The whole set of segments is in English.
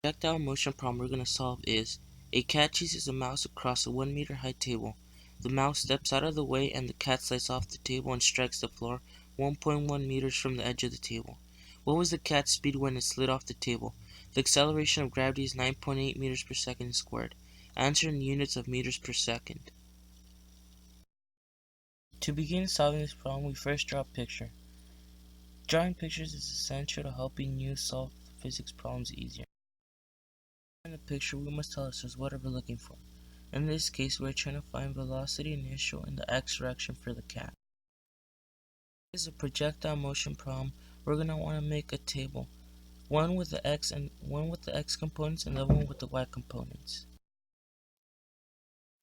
Projectile motion problem we're going to solve is: a cat chases a mouse across a 1 meter high table. The mouse steps out of the way and the cat slides off the table and strikes the floor 1.1 meters from the edge of the table. What was the cat's speed when it slid off the table? The acceleration of gravity is 9.8 meters per second squared. Answer in units of meters per second. To begin solving this problem, we first draw a picture. Drawing pictures is essential to helping you solve physics problems easier. In the picture, we must tell ourselves what we're looking for. In this case, we're trying to find velocity initial in the x direction for the cat. This is a projectile motion problem. We're going to want to make a table, one with the x components and the other one with the y components.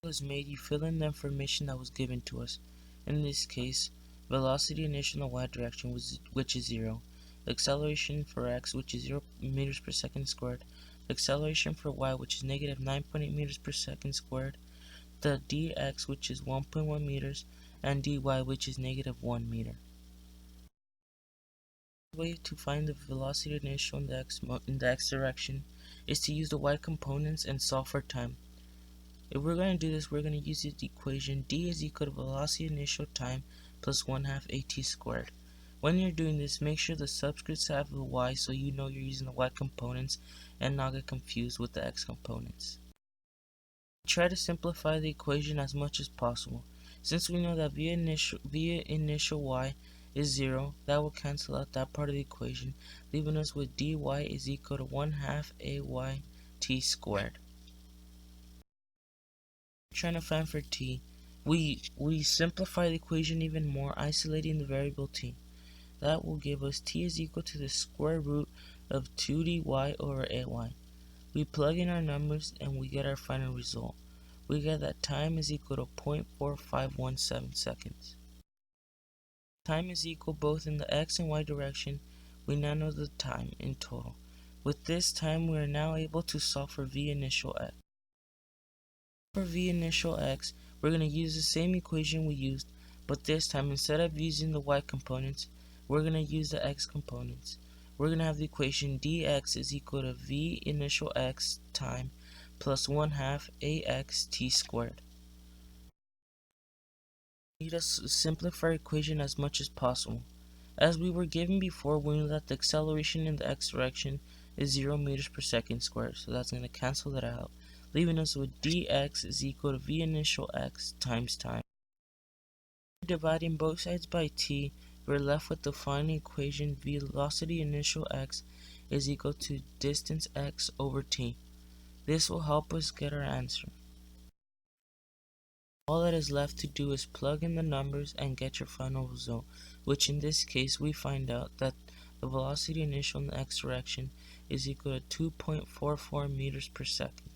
Is made, you fill in the information that was given to us. In this case, velocity initial in the y direction, which is 0. The acceleration for x, which is 0 meters per second squared. The acceleration for y, which is negative 9.8 meters per second squared. The dx, which is 1.1 meters, and dy, which is negative 1 meter. The way to find the velocity initial in the x direction is to use the y components and solve for time. If we're going to do this, we're going to use the equation d is equal to velocity initial time plus 1/2 at squared. When you're doing this, make sure the subscripts have the y so you know you're using the y components and not get confused with the x components. Try to simplify the equation as much as possible. Since we know that v initial y is 0, that will cancel out that part of the equation, leaving us with dy is equal to 1/2 at squared. Trying to find for t, we simplify the equation even more, isolating the variable t. That will give us t is equal to the square root of 2 dy over ay. We plug in our numbers and we get our final result. We get that time is equal to 0.4517 seconds. Time is equal both in the x and y direction. We now know the time in total. With this time, we are now able to solve for v initial x. For v initial x, we're going to use the same equation we used, but this time instead of using the y components, we're going to use the x components. We're going to have the equation dx is equal to v initial x time plus 1/2 ax t squared. We need to simplify our equation as much as possible. As we were given before, we know that the acceleration in the x direction is 0 meters per second squared, so that's going to cancel that out, leaving us with dx is equal to v initial x times time. Dividing both sides by t, we're left with the final equation velocity initial x is equal to distance x over t. This will help us get our answer. All that is left to do is plug in the numbers and get your final result, which in this case we find out that the velocity initial in the x direction is equal to 2.44 meters per second.